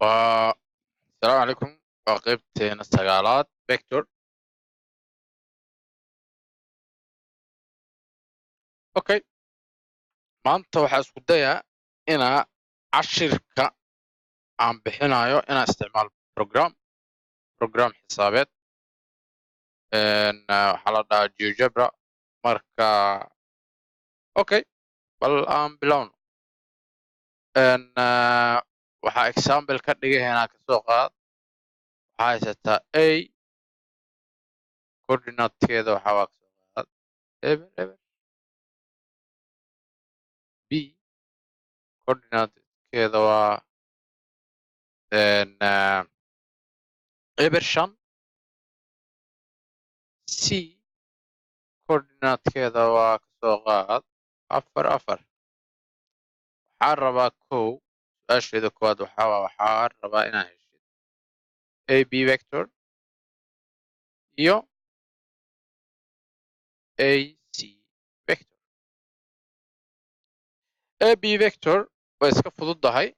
والسلام عليكم. وقيبتين السقالات فيكتور. اوكي، maanta waxaa isku dayaa inaa cashirka aan bixinayo inaa isticmaalo program xisaabeed. waxaa la dhahaa GeoGebra. marka okay, bal aan bilowno. waxaa example ka dhigaynaa kasoo qaad. waxaa haysataa a coordinatekeeda waxaa waa kasoo qaad eber b coordinatekeeda waa eber 5 c coordinatekeeda waa kasoo qaad 4 waxaan rabaa su-aasheeda koowaad waxaan rabaa inaan heshid ab vector iyo ac vector. ab vector way iska fududahay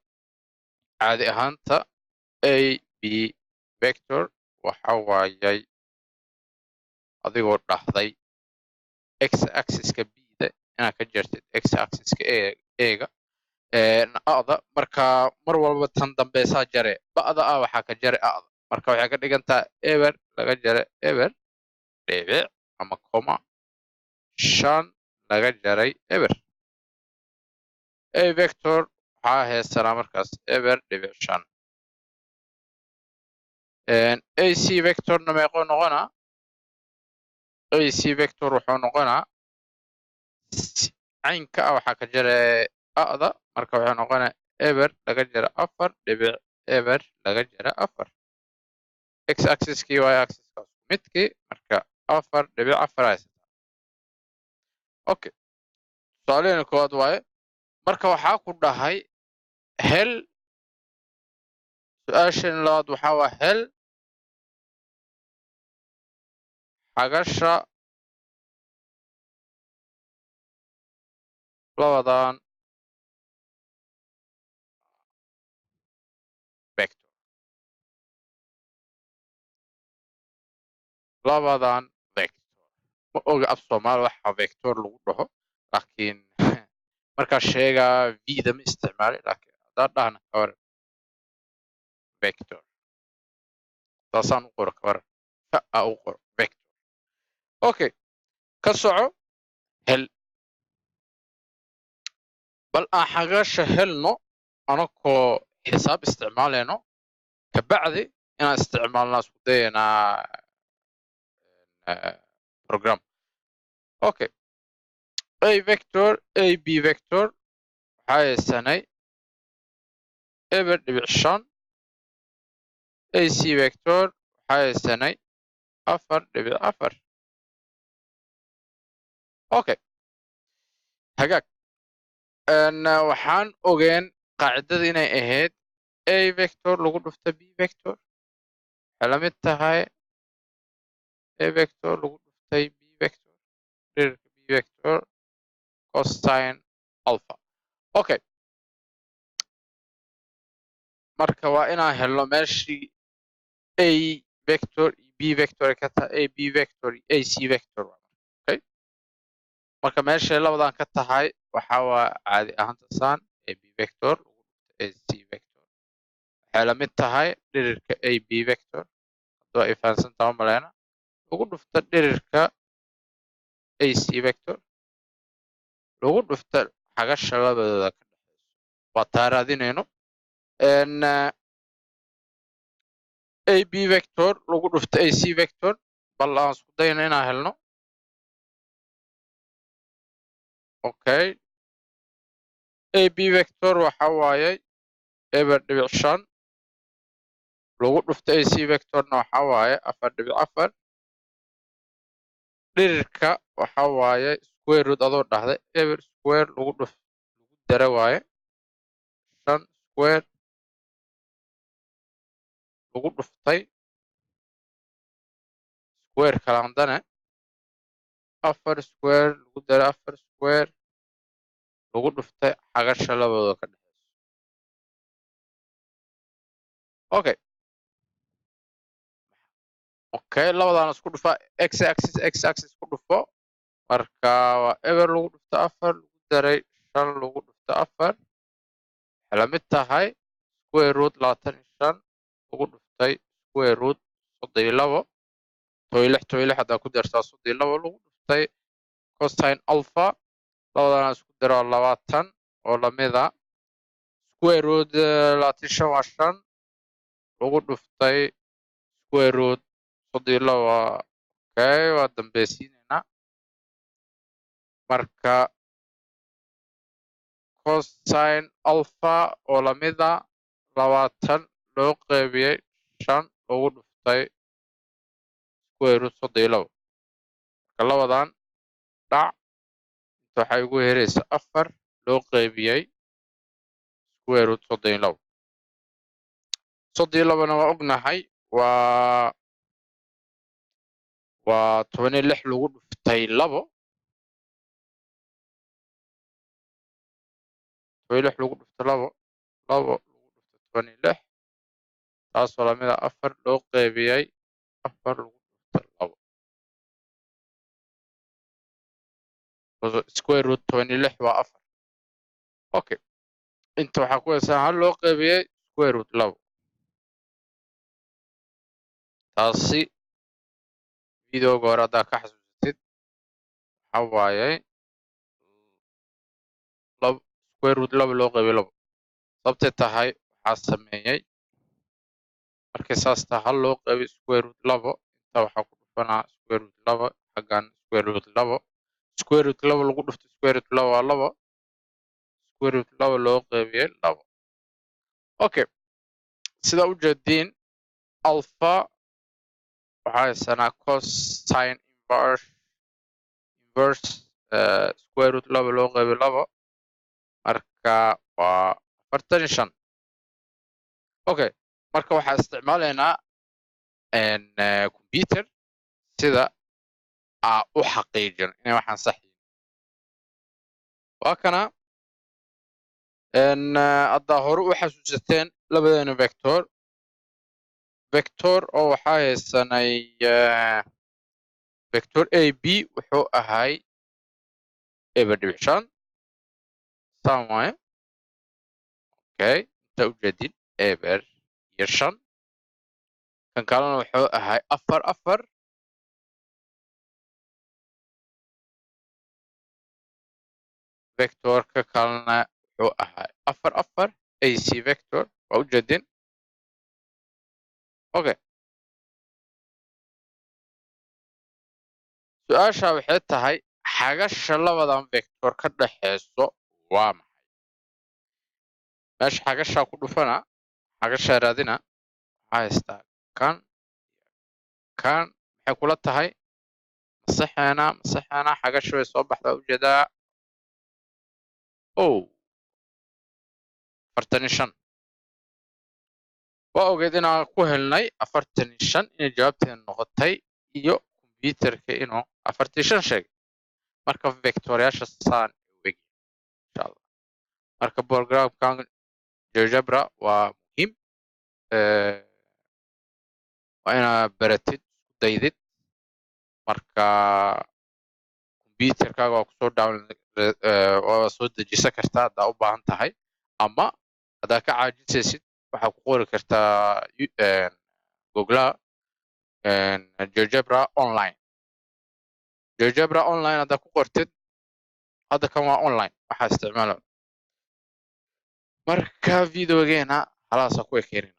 caadi ahaanta. ab vector waxa waayay adigoo dhahday x axiska bda inaad ka jartid x axiska ega ada marka mar walba tan dambeysaa jare ba'da ah waxaa ka jare ada marka waxay ka dhigantaa eber laga jare eber dhibic ama coma 5 laga jaray eber. a vector waxaa haysanaa markaas eber dhibic 5. ac vectorna meequu noqonaa? ac vector wuxuu noqonaa caynka ah waxaa ka jare ada marka wuxuu noqonaa eber laga jara 4 dhibic eber laga jara 4. x axiskii y axiskaas midkii marka 4 dhibic 4 haysataa. okay, tusaaleheena koowaad waaye. marka waxaa ku dhahay hel. su-aasheena labaad waxaa waa hel xagasha labadan vector. labadan vector ma oga af soomaali waxa vector lagu dhaho laakiin markaa sheegaa vida ma isticmaali laakiin haddaan dhahna kawaran vector taasaan u qoro kawaran a u qoro vector. okay, ka soco hel. bal aan xagasha helno anakoo xisaab isticmaaleyno kabacdi inaan isticmaalnaa isku dayaynaa program. okay, a vector ab vector waxaa haysanay eber dhibic 5. ac vector waxaa haysanay 4 dhibic 4. okay, hagaag. waxaan ogeen qaacidada inay ahayd a vector lagu dhufta b vector waxay la mid tahay a vector lagu dhuftay b vector dhirirka b vector cosine alpha. okay, marka waa inaan helno meeshii a vector iyo b vector ay ka tahay a b vector iyo ac vector. okay, marka meeshay labadan ka tahay waxaa waa caadi ahaanta saan a b vector lagu dhufta ac vector waxay la mid tahay dhirirka a b vector hadduu ay fahansantaha umaleyna lagu dhufta dhirirka ac vector lagu dhufta xagasha labadooda ka dhexeyso waa taa raadinayno. ab vector lagu dhufta ac vector bal aan isku dayno inaan helno. okay, ab vector waxa waayay eber dhibic 5 lagu dhufta ac vectorna waxa waaye 4 dhibic 4. dhirirka waxa waaye square root adoo dhahday eber square lagu dara waaye 5 square lagu dhuftay square kalaandane 4 square lagu dara 4 square lagu dhuftay xagasha labadooda ka dhexeyso. okay okay labadan isku dhufa x axis ku dhufo marka waa eber lagu dhufto 4 lagu daray 5 lagu dhufto 4 waxay la mid tahay square root 25 lagu dhuftay square root 32 toy lix haddaa ku dartaa 32 lagu dhuftay cosine alpha labadana isku daro 20 oo lamida square root 25 waa 5 lagu dhuftay square root 32 okay waa dambeysiinayna marka cosine alpha oo lamida 20 loo qaybiyey 5 lagu dhuftay square root 32 marka labadan dhac inta waxay ugu hereysa 4 loo qaybiyey square root 32 32na waa ognahay waa 16 lagu dhuftay 2 16 lagu dhuftay 2 lagu dhuftay 26 taasoo lamida 4 loo qaybiyey 4 lagu dhuftay 2 square root 26 waa 4 okay inta waxaa ku haysaa hal loo qaybiyey square root 2 taasi videoga hore haddaa ka xasuusatid waxaa waayay square root 2 loo qaybiyey 2 sababtay tahay waxaa sameeyey markay saas tahay hal loo qaybiyey square root 2 inta waxaa ku dhufanaa square root 2 xaggan square root 2 square root 2 lagu dhuftay square root 2 waa 2 square root 2 loo qaybiyey 2 okay sida u jeediin alpha waxaa haysanaa cosine inverse square root 2 loo qaybiyey 2 marka waa 45 okay marka waxaa isticmaalaynaa computer sida u xaqiijin inay waxaan sax yihiin waa kana haddaa hore u xasuusateen labadeena vector oo waxaa haysanay vector a b wuxuu ahay eber dhibic 5 saan waaye okay inta u jeedin eber iyo 5 kan kalena wuxuu ahay 4 vectorka kalena wuxuu ahay 4 ac vector waa u jeedin okay su-aasha waxay tahay xagasha labadan vector ka dhaxeyso waa maxay meesha xagashaa ku dhufana xagashaa raadina waxaa haystaa kan maxay kula tahay masaxeena xagasha way soo baxdaa ujeedaa 45 waa ogeed inaan ku helnay 45 inay jawaabteena noqotay iyo computerka inuu 45 sheegay marka vectoryaasha saan u eg insha Allah marka programkan GeoGebra waa muhiim waa inaad baratid isku daydid marka computerkaaga waa kusoo waa soo dejisan kartaa haddaa u baahan tahay ama haddaa ka caajisaysid waxaa ku qori kartaa googlaha GeoGebra online haddaa ku qortid hadda kan waa online waxaa isticmaala marka videogeena halaasaa ku ekeenina